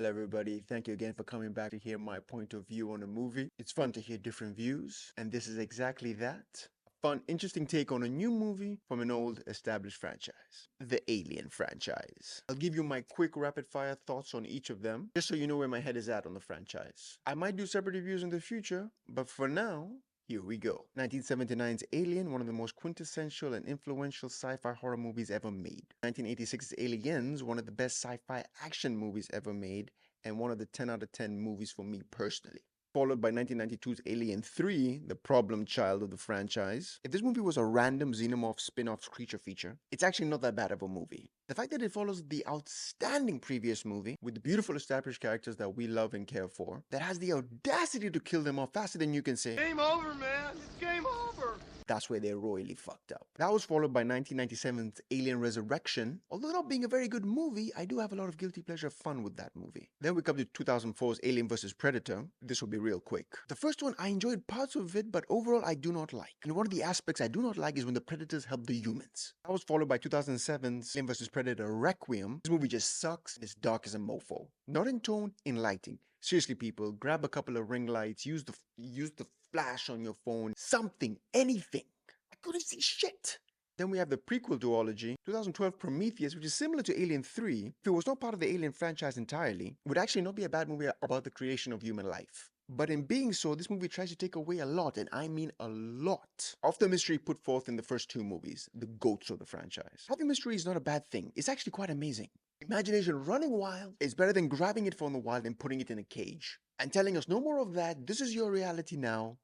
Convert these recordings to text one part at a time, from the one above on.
Hello everybody, thank you again for coming back to hear my point of view on a movie. It's fun to hear different views, and this is exactly that. A fun, interesting take on a new movie from an old established franchise, the Alien franchise. I'll give you my quick rapid fire thoughts on each of them, just so you know where my head is at on the franchise. I might do separate reviews in the future, but for now, here we go. 1979's Alien, one of the most quintessential and influential sci-fi horror movies ever made. 1986's Aliens, one of the best sci-fi action movies ever made, and one of the 10 out of 10 movies for me personally. Followed by 1992's Alien 3, the problem child of the franchise. If this movie was a random xenomorph spin-off creature feature, it's actually not that bad of a movie. The fact that it follows the outstanding previous movie with the beautiful established characters that we love and care for, that has the audacity to kill them off faster than you can say, Game over, man. It's game over. that's where they're royally fucked up. That was followed by 1997's Alien Resurrection. Although not being a very good movie, I do have a lot of guilty pleasure fun with that movie. Then we come to 2004's Alien vs. Predator. This will be real quick. The first one, I enjoyed parts of it, but overall I do not like. And one of the aspects I do not like is when the Predators help the humans. That was followed by 2007's Alien vs. Predator Requiem. This movie just sucks. It's dark as a mofo. Not in tone, in lighting. Seriously, people, grab a couple of ring lights, use the flash on your phone, something, anything. I couldn't see shit. Then we have the prequel duology, 2012 Prometheus, which is similar to Alien 3. If it was not part of the Alien franchise entirely, it would actually not be a bad movie about the creation of human life. But in being so, this movie tries to take away a lot, and I mean a lot, of the mystery put forth in the first two movies, the goats of the franchise. Having mystery is not a bad thing. It's actually quite amazing. Imagination running wild is better than grabbing it from the wild and putting it in a cage and telling us no more of that, this is your reality now.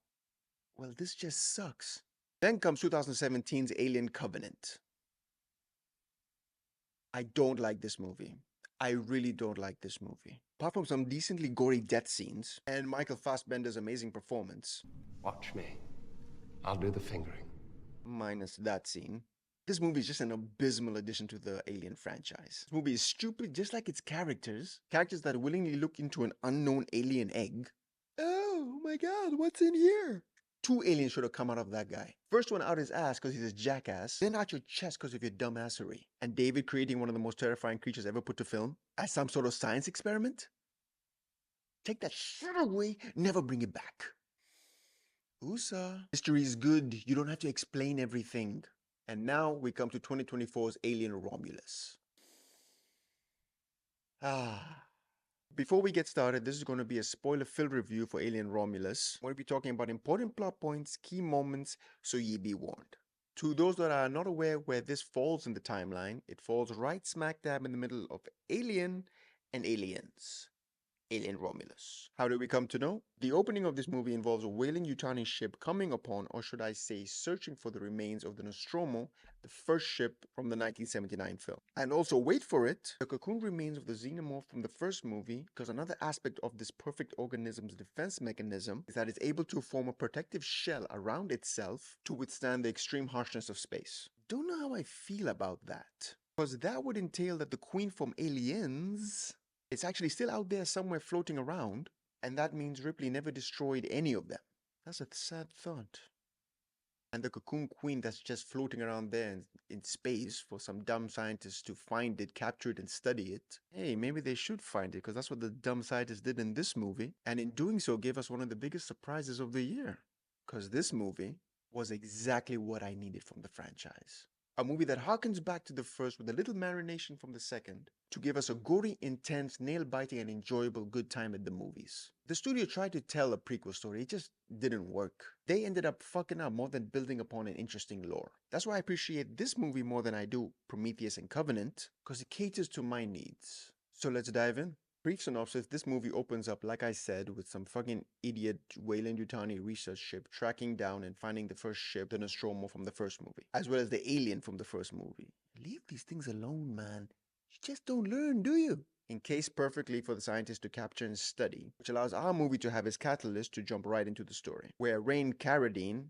Well, this just sucks. Then comes 2017's Alien Covenant. I don't like this movie. I really don't like this movie. Apart from some decently gory death scenes and Michael Fassbender's amazing performance, Watch me. I'll do the fingering. minus that scene, this movie is just an abysmal addition to the Alien franchise. This movie is stupid just like its characters. Characters that willingly look into an unknown alien egg. Oh my god, what's in here? Two aliens should have come out of that guy. First one out his ass because he's a jackass, then out your chest because of your dumbassery. And David creating one of the most terrifying creatures ever put to film as some sort of science experiment? Take that shit away, never bring it back. USA. History is good, you don't have to explain everything. And now we come to 2024's Alien Romulus. Before we get started, this is going to be a spoiler-filled review for Alien Romulus. We'll be talking about important plot points, key moments, so ye be warned. To those that are not aware where this falls in the timeline, it falls right smack dab in the middle of Alien and Aliens. Alien Romulus. How do we come to know? The opening of this movie involves a whaling Yutani ship coming upon, or should I say searching for the remains of the Nostromo, the first ship from the 1979 film. And also, wait for it, the cocoon remains of the xenomorph from the first movie, because another aspect of this perfect organism's defense mechanism is that it's able to form a protective shell around itself to withstand the extreme harshness of space. Don't know how I feel about that, because that would entail that the queen from Aliens, it's actually still out there somewhere floating around, and that means Ripley never destroyed any of them. That's a sad thought. And the cocoon queen that's just floating around there in space for some dumb scientists to find it, capture it, and study it. Hey, maybe they should find it, because that's what the dumb scientists did in this movie, and in doing so gave us one of the biggest surprises of the year. Because this movie was exactly what I needed from the franchise. A movie that harkens back to the first with a little marination from the second to give us a gory, intense, nail-biting, and enjoyable good time at the movies. The studio tried to tell a prequel story, it just didn't work. They ended up fucking up more than building upon an interesting lore. That's why I appreciate this movie more than I do Prometheus and Covenant, because it caters to my needs. So let's dive in. Brief synopsis, this movie opens up, like I said, with some fucking idiot Weyland-Yutani research ship tracking down and finding the first ship, the Nostromo from the first movie, as well as the alien from the first movie. Leave these things alone, man. You just don't learn, do you? Encased perfectly for the scientists to capture and study, which allows our movie to have its catalyst to jump right into the story, where Rain Carradine,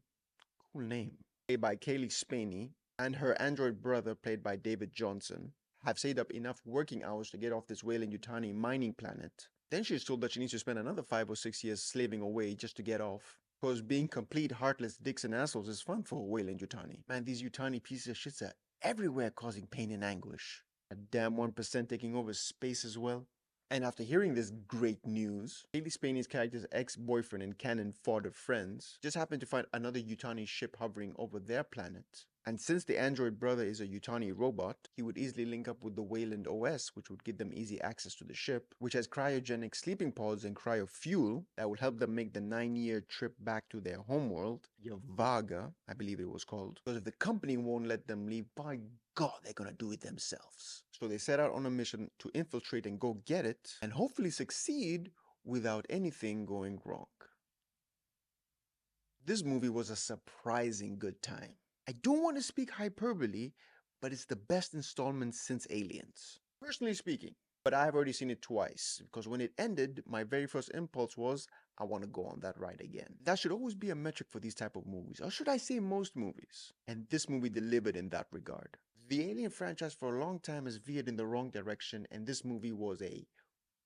cool name, played by Kaylee Spaney, and her android brother, played by David Johnson, have saved up enough working hours to get off this Weyland-Yutani mining planet. Then she's told that she needs to spend another 5 or 6 years slaving away just to get off. Because being complete heartless dicks and assholes is fun for Weyland-Yutani. Man, these Yutani pieces of shits are everywhere causing pain and anguish. A damn 1% taking over space as well. And after hearing this great news, Haley Spaney's character's ex-boyfriend and canon fodder friends just happen to find another Yutani ship hovering over their planet. And since the android brother is a Yutani robot, he would easily link up with the Wayland OS, which would give them easy access to the ship, which has cryogenic sleeping pods and cryo fuel that will help them make the 9-year trip back to their homeworld, Yavaga, I believe it was called. Because if the company won't let them leave, by God, they're gonna do it themselves. So they set out on a mission to infiltrate and go get it, and hopefully succeed without anything going wrong. This movie was a surprising good time. I don't want to speak hyperbole, but it's the best installment since Aliens. Personally speaking, but I've already seen it twice, because when it ended, my very first impulse was, I want to go on that ride again. That should always be a metric for these type of movies, or should I say most movies? And this movie delivered in that regard. The Alien franchise for a long time has veered in the wrong direction, and this movie was a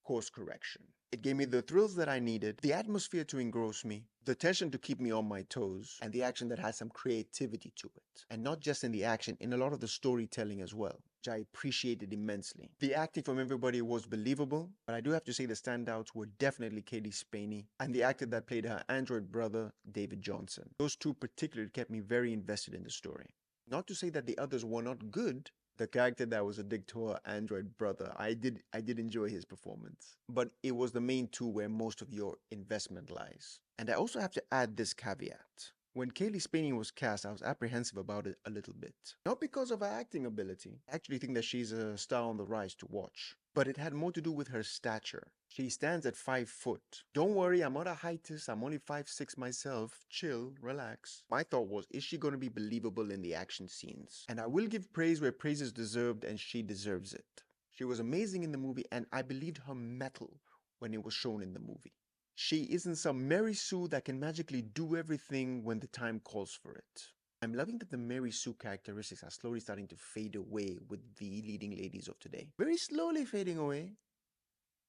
course correction. It gave me the thrills that I needed, the atmosphere to engross me, the tension to keep me on my toes, and the action that has some creativity to it. And not just in the action, in a lot of the storytelling as well, which I appreciated immensely. The acting from everybody was believable, but I do have to say the standouts were definitely Katie Spaney and the actor that played her android brother, David Johnson. Those two particularly kept me very invested in the story. Not to say that the others were not good. The character that was a dick to her android brother, I did enjoy his performance. But it was the main two where most of your investment lies. And I also have to add this caveat. When Kaylee Spaney was cast, I was apprehensive about it a little bit. Not because of her acting ability. I actually think that she's a star on the rise to watch. But it had more to do with her stature. She stands at 5 foot. Don't worry, I'm not a heightist. I'm only 5'6" myself. Chill, relax. My thought was, is she going to be believable in the action scenes? And I will give praise where praise is deserved, and she deserves it. She was amazing in the movie, and I believed her mettle when it was shown in the movie. She isn't some Mary Sue that can magically do everything when the time calls for it. I'm loving that the Mary Sue characteristics are slowly starting to fade away with the leading ladies of today. Very slowly fading away,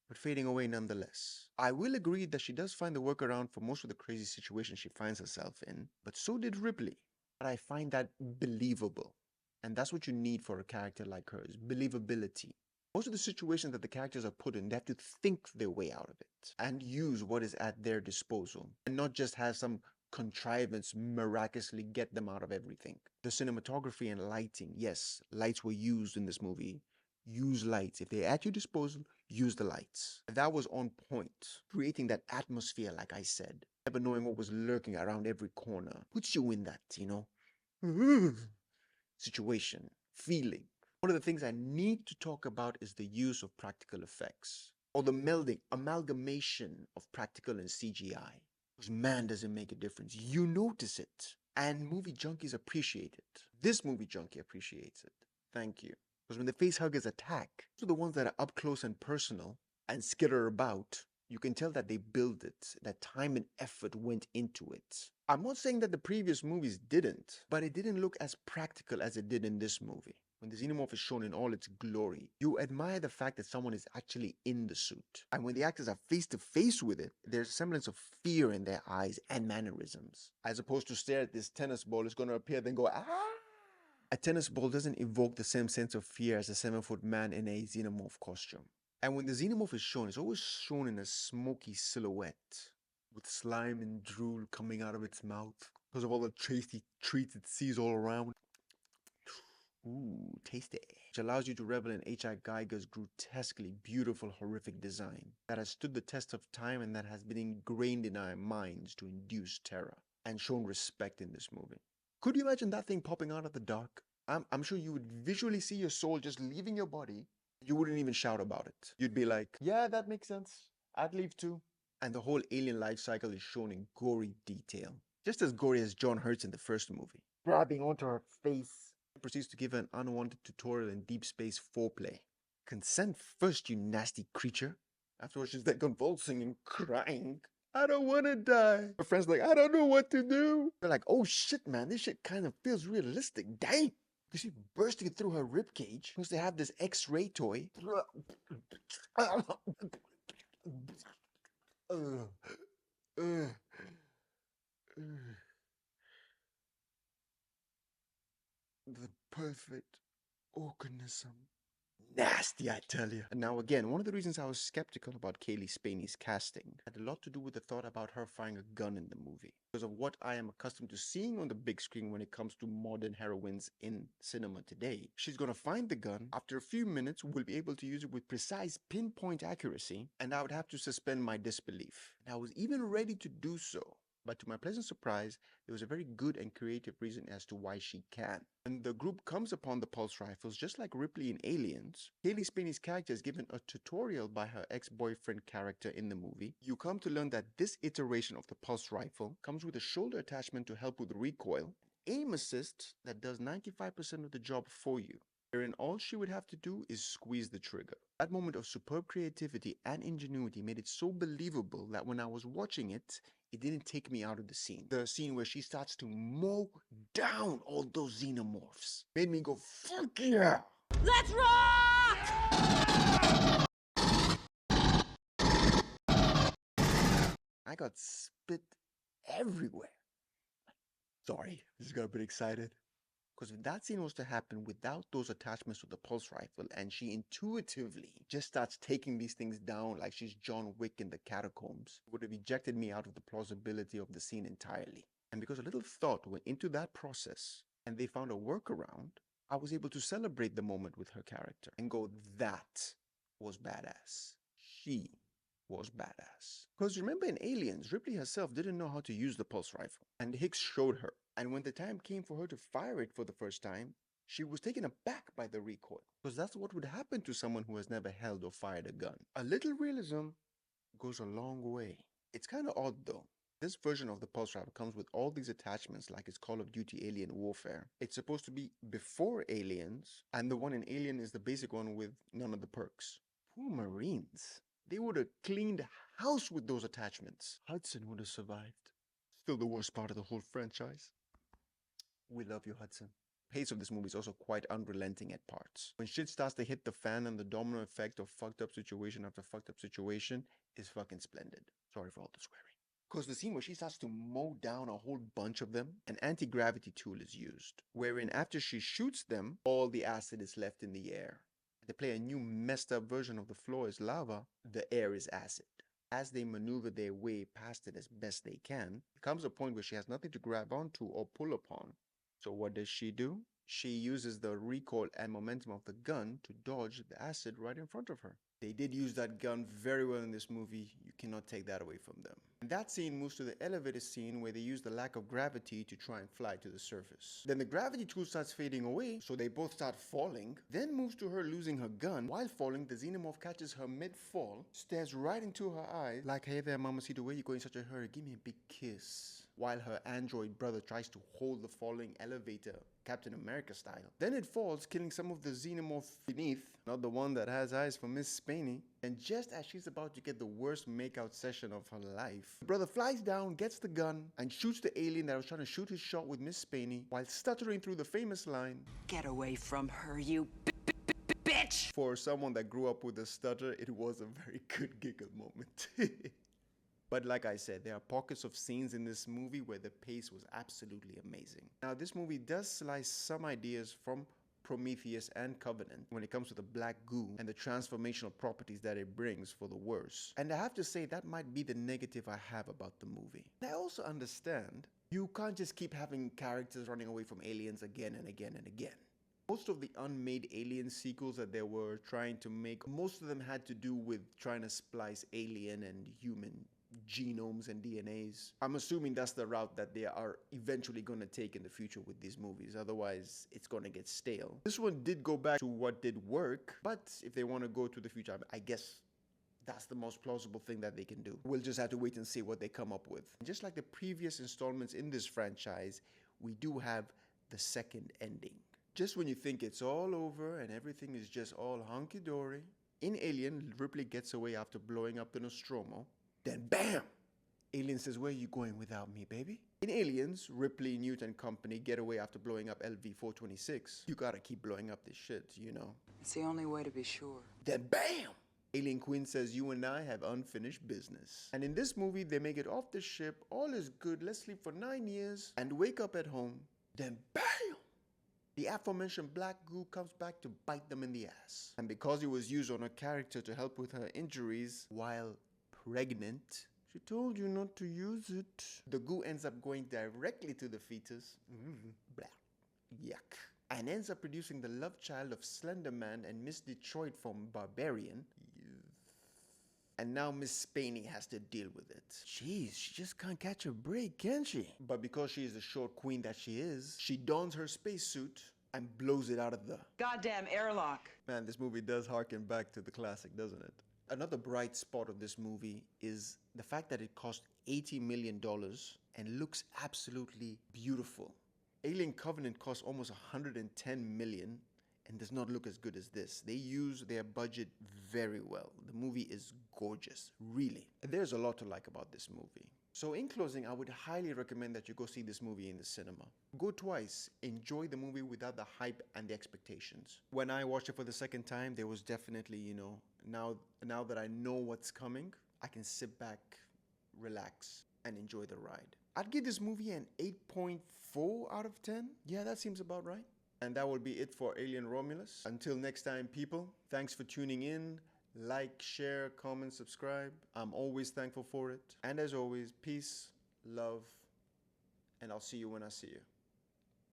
but fading away nonetheless. I will agree that she does find the workaround for most of the crazy situations she finds herself in, but so did Ripley. But I find that believable. And that's what you need for a character like hers, believability. Most of the situations that the characters are put in, they have to think their way out of it and use what is at their disposal and not just have some contrivance miraculously get them out of everything. The cinematography and lighting, yes, lights were used in this movie. Use lights. If they're at your disposal, use the lights. That was on point, creating that atmosphere, like I said. Never knowing what was lurking around every corner puts you in that, situation, feeling. One of the things I need to talk about is the use of practical effects, or the melding, amalgamation of practical and CGI. Because man, does it make a difference. You notice it. And movie junkies appreciate it. This movie junkie appreciates it. Thank you. Because when the facehuggers attack, those are the ones that are up close and personal and skitter about. You can tell that they built it, that time and effort went into it. I'm not saying that the previous movies didn't, but it didn't look as practical as it did in this movie. When the xenomorph is shown in all its glory, you admire the fact that someone is actually in the suit. And when the actors are face to face with it, there's a semblance of fear in their eyes and mannerisms. As opposed to stare at this tennis ball, it's going to appear, then go, ah! A tennis ball doesn't evoke the same sense of fear as a 7-foot man in a xenomorph costume. And when the xenomorph is shown, it's always shown in a smoky silhouette, with slime and drool coming out of its mouth because of all the tasty treats it sees all around. Ooh, tasty. Which allows you to revel in H.I. Geiger's grotesquely beautiful, horrific design that has stood the test of time and that has been ingrained in our minds to induce terror and shown respect in this movie. Could you imagine that thing popping out of the dark? I'm sure you would visually see your soul just leaving your body. You wouldn't even shout about it. You'd be like, yeah, that makes sense. I'd leave too. And the whole alien life cycle is shown in gory detail. Just as gory as John Hurt's in the first movie. Grabbing onto her face. Proceeds to give her an unwanted tutorial in deep space foreplay. Consent first, you nasty creature. Afterwards, she's like convulsing and crying. I don't want to die. Her friend's like, I don't know what to do. They're like, oh shit, man, this shit kind of feels realistic. Dang. Because she's bursting through her ribcage because they have this X-ray toy. The perfect organism. nasty, I tell you. And now again, one of the reasons I was skeptical about Kaylee Spaney's casting had a lot to do with the thought about her firing a gun in the movie. Because of what I am accustomed to seeing on the big screen when it comes to modern heroines in cinema today. She's gonna find the gun, after a few minutes will be able to use it with precise pinpoint accuracy, and I would have to suspend my disbelief. And I was even ready to do so. But to my pleasant surprise, there was a very good and creative reason as to why she can. When the group comes upon the pulse rifles, just like Ripley in Aliens, Kaylee Spaney's character is given a tutorial by her ex-boyfriend character in the movie. You come to learn that this iteration of the pulse rifle comes with a shoulder attachment to help with recoil, aim assist that does 95% of the job for you, wherein all she would have to do is squeeze the trigger. That moment of superb creativity and ingenuity made it so believable that when I was watching it, it didn't take me out of the scene. The scene where she starts to mow down all those xenomorphs made me go, fuck yeah! Let's rock! I got spit everywhere. Sorry, I just got a bit excited. Because if that scene was to happen without those attachments to the pulse rifle and she intuitively just starts taking these things down like she's John Wick in the catacombs, it would have ejected me out of the plausibility of the scene entirely. And because a little thought went into that process and they found a workaround, I was able to celebrate the moment with her character and go, that was badass. She was badass. Because remember in Aliens, Ripley herself didn't know how to use the pulse rifle, and Hicks showed her. And when the time came for her to fire it for the first time, she was taken aback by the recoil, because that's what would happen to someone who has never held or fired a gun. A little realism goes a long way. It's kind of odd though. This version of the pulse rifle comes with all these attachments like it's Call of Duty Alien Warfare. It's supposed to be before Aliens, and the one in Alien is the basic one with none of the perks. Poor Marines. They would have cleaned house with those attachments. Hudson would have survived. Still the worst part of the whole franchise. We love you, Hudson. The pace of this movie is also quite unrelenting at parts. When shit starts to hit the fan and the domino effect of fucked up situation after fucked up situation is fucking splendid. Sorry for all the swearing. Because the scene where she starts to mow down a whole bunch of them, an anti-gravity tool is used, wherein after she shoots them, all the acid is left in the air. They play a new messed up version of the floor is lava, the air is acid. As they maneuver their way past it as best they can, there comes a point where she has nothing to grab onto or pull upon. So what does she do? She uses the recoil and momentum of the gun to dodge the acid right in front of her. They did use that gun very well in this movie. You cannot take that away from them. And that scene moves to the elevator scene where they use the lack of gravity to try and fly to the surface. Then the gravity tool starts fading away, so they both start falling. Then moves to her losing her gun. While falling, the xenomorph catches her mid-fall, stares right into her eyes, like, hey there, mamacita, where you going in such a hurry? Give me a big kiss. While her android brother tries to hold the falling elevator, Captain America style. Then it falls, killing some of the xenomorph beneath, not the one that has eyes for Miss Spaney. And just as she's about to get the worst makeout session of her life, the brother flies down, gets the gun, and shoots the alien that was trying to shoot his shot with Miss Spaney, while stuttering through the famous line, Get away from her, you bitch! For someone that grew up with a stutter, it was a very good giggle moment. But like I said, there are pockets of scenes in this movie where the pace was absolutely amazing. Now, this movie does slice some ideas from Prometheus and Covenant when it comes to the black goo and the transformational properties that it brings for the worse. And I have to say that might be the negative I have about the movie. I also understand you can't just keep having characters running away from aliens again and again and again. Most of the unmade Alien sequels that they were trying to make, most of them had to do with trying to splice alien and human genomes and DNAs. I'm assuming that's the route that they are eventually going to take in the future with these movies. Otherwise, it's going to get stale. This one did go back to what did work, but if they want to go to the future, I guess that's the most plausible thing that they can do. We'll just have to wait and see what they come up with. Just like the previous installments in this franchise, we do have the second ending. Just when you think it's all over and everything is just all hunky-dory, in Alien, Ripley gets away after blowing up the Nostromo. Then bam! Alien says, where are you going without me, baby? In Aliens, Ripley, Newt, and company get away after blowing up LV-426. You gotta keep blowing up this shit, you know. It's the only way to be sure. Then bam! Alien Queen says, you and I have unfinished business. And in this movie, they make it off the ship, all is good, let's sleep for 9 years, and wake up at home. Then bam! The aforementioned black goo comes back to bite them in the ass. And because it was used on a character to help with her injuries while pregnant, she told you not to use it. The goo ends up going directly to the fetus. Blah. Yuck. And ends up producing the love child of Slender Man and Miss Detroit from Barbarian. And now Miss Spaney has to deal with it. Jeez, she just can't catch a break, can she? But because she is the short queen that she is, she dons her spacesuit and blows it out of the Goddamn airlock. Man, this movie does harken back to the classic, doesn't it? Another bright spot of this movie is the fact that it cost $80 million and looks absolutely beautiful. Alien Covenant cost almost $110 million and does not look as good as this. They use their budget very well. The movie is gorgeous, really. There's a lot to like about this movie. So in closing, I would highly recommend that you go see this movie in the cinema. Go twice, enjoy the movie without the hype and the expectations. When I watched it for the second time, there was definitely, now that I know what's coming, I can sit back, relax, and enjoy the ride. I'd give this movie an 8.4 out of 10. Yeah, that seems about right. And that will be it for Alien Romulus. Until next time, people, thanks for tuning in. Like, share, comment, subscribe. I'm always thankful for it. And as always, peace, love, and I'll see you when I see you.